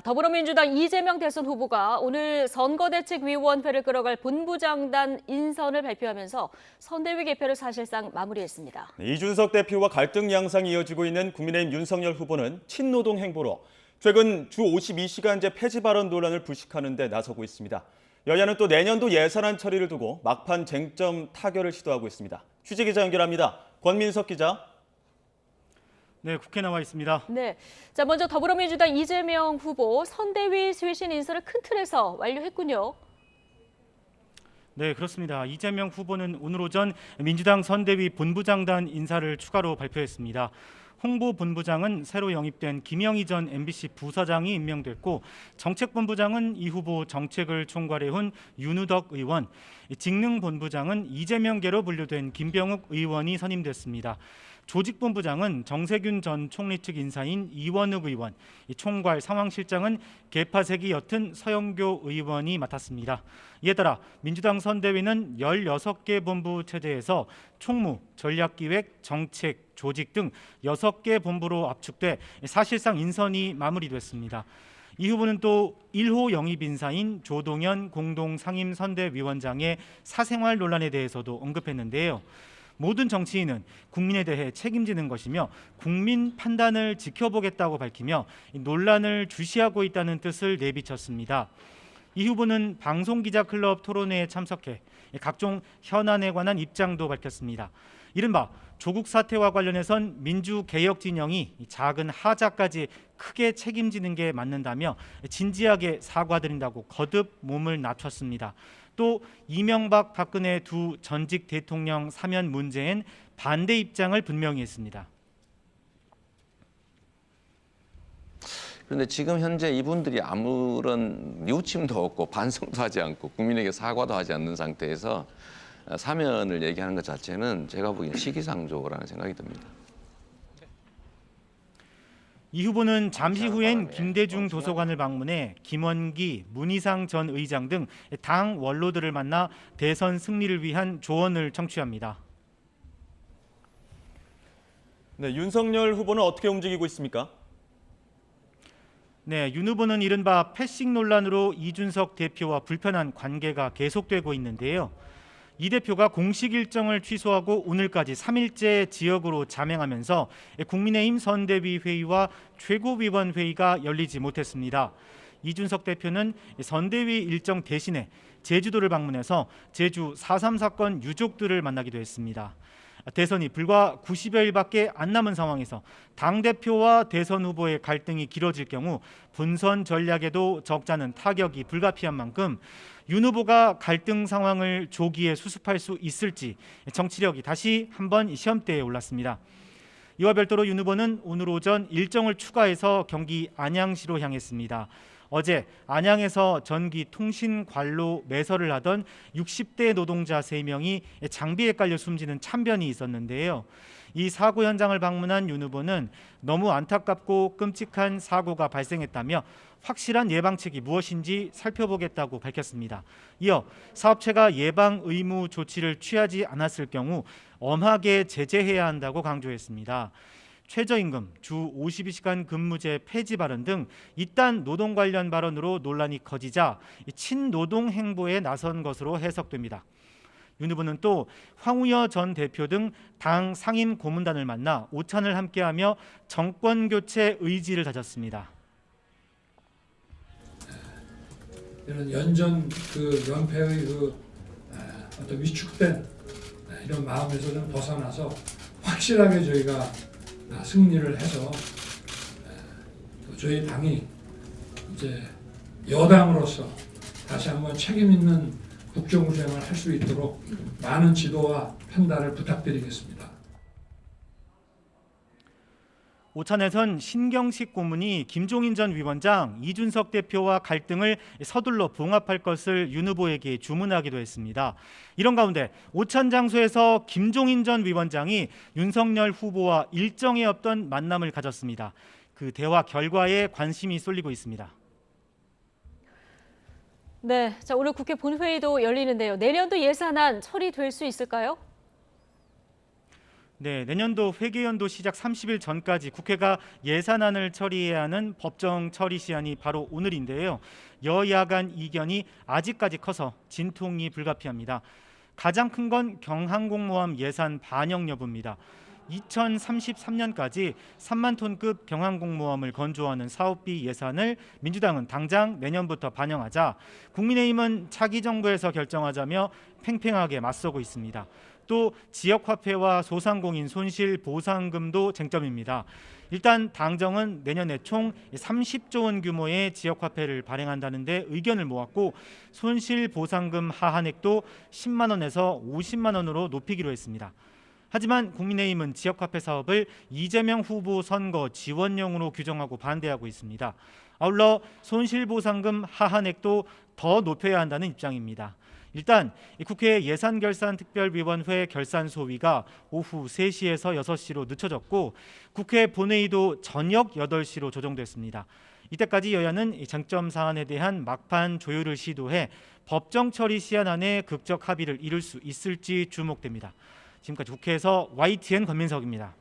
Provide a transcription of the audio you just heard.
더불어민주당 이재명 대선 후보가 오늘 선거대책위원회를 끌어갈 본부장단 인선을 발표하면서 선대위 개표를 사실상 마무리했습니다. 이준석 대표와 갈등 양상이 이어지고 있는 국민의힘 윤석열 후보는 친노동 행보로 최근 주 52시간제 폐지 발언 논란을 불식하는 데 나서고 있습니다. 여야는 또 내년도 예산안 처리를 두고 막판 쟁점 타결을 시도하고 있습니다. 취재기자 연결합니다. 권민석 기자. 네, 국회 나와 있습니다. 네, 자 먼저 더불어민주당 이재명 후보 선대위 쇄신 인선을 큰 틀에서 완료했군요. 네, 그렇습니다. 이재명 후보는 오늘 오전 민주당 선대위 본부장단 인사를 추가로 발표했습니다. 홍보본부장은 새로 영입된 김영희 전 MBC 부사장이 임명됐고, 정책본부장은 이 후보 정책을 총괄해온 윤우덕 의원, 직능본부장은 이재명계로 분류된 김병욱 의원이 선임됐습니다. 조직본부장은 정세균 전 총리 측 인사인 이원욱 의원, 총괄 상황실장은 계파색이 옅은 서영교 의원이 맡았습니다. 이에 따라 민주당 선대위는 16개 본부 체제에서 총무, 전략기획, 정책, 조직 등 6개 본부로 압축돼 사실상 인선이 마무리됐습니다. 이 후보는 또 1호 영입 인사인 조동현 공동상임선대위원장의 사생활 논란에 대해서도 언급했는데요. 모든 정치인은 국민에 대해 책임지는 것이며 국민 판단을 지켜보겠다고 밝히며 논란을 주시하고 있다는 뜻을 내비쳤습니다. 이 후보는 방송기자클럽 토론회에 참석해 각종 현안에 관한 입장도 밝혔습니다. 이른바 조국 사태와 관련해선 민주개혁 진영이 작은 하자까지 크게 책임지는 게 맞는다며 진지하게 사과드린다고 거듭 몸을 낮췄습니다. 또 이명박, 박근혜 두 전직 대통령 사면 문제엔 반대 입장을 분명히 했습니다. 그런데 지금 현재 이분들이 아무런 뉘우침도 없고 반성도 하지 않고 국민에게 사과도 하지 않는 상태에서 사면을 얘기하는 것 자체는 제가 보기엔 시기상조라는 생각이 듭니다. 이 후보는 잠시 후엔 김대중 도서관을 방문해 김원기, 문희상 전 의장 등 당 원로들을 만나 대선 승리를 위한 조언을 청취합니다. 네, 윤석열 후보는 어떻게 움직이고 있습니까? 네, 윤 후보는 이른바 패싱 논란으로 이준석 대표와 불편한 관계가 계속되고 있는데요. 이 대표가 공식 일정을 취소하고 오늘까지 3일째 지역으로 잠행하면서 국민의힘 선대위 회의와 최고위원 회의가 열리지 못했습니다. 이준석 대표는 선대위 일정 대신에 제주도를 방문해서 제주 4.3 사건 유족들을 만나기도 했습니다. 대선이 불과 90여일밖에 안 남은 상황에서 당대표와 대선 후보의 갈등이 길어질 경우 본선 전략에도 적잖은 타격이 불가피한 만큼 윤 후보가 갈등 상황을 조기에 수습할 수 있을지 정치력이 다시 한번 시험대에 올랐습니다. 이와 별도로 윤 후보는 오늘 오전 일정을 추가해서 경기 안양시로 향했습니다. 어제 안양에서 전기통신관로 매설을 하던 60대 노동자 3명이 장비에 깔려 숨지는 참변이 있었는데요. 이 사고 현장을 방문한 윤 후보는 너무 안타깝고 끔찍한 사고가 발생했다며 확실한 예방책이 무엇인지 살펴보겠다고 밝혔습니다. 이어 사업체가 예방 의무 조치를 취하지 않았을 경우 엄하게 제재해야 한다고 강조했습니다. 최저임금, 주 52시간 근무제 폐지 발언 등 이딴 노동 관련 발언으로 논란이 커지자 친노동 행보에 나선 것으로 해석됩니다. 윤 후보는 또 황우여 전 대표 등 당 상임 고문단을 만나 오찬을 함께하며 정권 교체 의지를 다졌습니다. 이런 연전 연패의 어떤 위축된 이런 마음에서 좀 벗어나서 확실하게 저희가 승리를 해서 또 저희 당이 이제 여당으로서 다시 한번 책임 있는 국정운영을 할 수 있도록 많은 지도와 판단을 부탁드리겠습니다. 오찬에선 신경식 고문이 김종인 전 위원장, 이준석 대표와 갈등을 서둘러 봉합할 것을 윤 후보에게 주문하기도 했습니다. 이런 가운데 오찬 장소에서 김종인 전 위원장이 윤석열 후보와 일정에 없던 만남을 가졌습니다. 그 대화 결과에 관심이 쏠리고 있습니다. 네, 자 오늘 국회 본회의도 열리는데요. 내년도 예산안 처리될 수 있을까요? 네, 내년도 회계연도 시작 30일 전까지 국회가 예산안을 처리해야 하는 법정 처리 시한이 바로 오늘인데요. 여야 간 이견이 아직까지 커서 진통이 불가피합니다. 가장 큰 건 경항공모함 예산 반영 여부입니다. 2033년까지 3만 톤급 경항공모함을 건조하는 사업비 예산을 민주당은 당장 내년부터 반영하자 국민의힘은 차기 정부에서 결정하자며 팽팽하게 맞서고 있습니다. 또 지역화폐와 소상공인 손실 보상금도 쟁점입니다. 일단 당정은 내년에 총 30조 원 규모의 지역화폐를 발행한다는 데 의견을 모았고 손실 보상금 하한액도 10만 원에서 50만 원으로 높이기로 했습니다. 하지만 국민의힘은 지역화폐 사업을 이재명 후보 선거 지원용으로 규정하고 반대하고 있습니다. 아울러 손실보상금 하한액도 더 높여야 한다는 입장입니다. 일단 국회 예산결산특별위원회 결산 소위가 오후 3시에서 6시로 늦춰졌고 국회 본회의도 저녁 8시로 조정됐습니다. 이때까지 여야는 쟁점 사안에 대한 막판 조율을 시도해 법정 처리 시한 안에 극적 합의를 이룰 수 있을지 주목됩니다. 지금까지 국회에서 YTN 권민석입니다.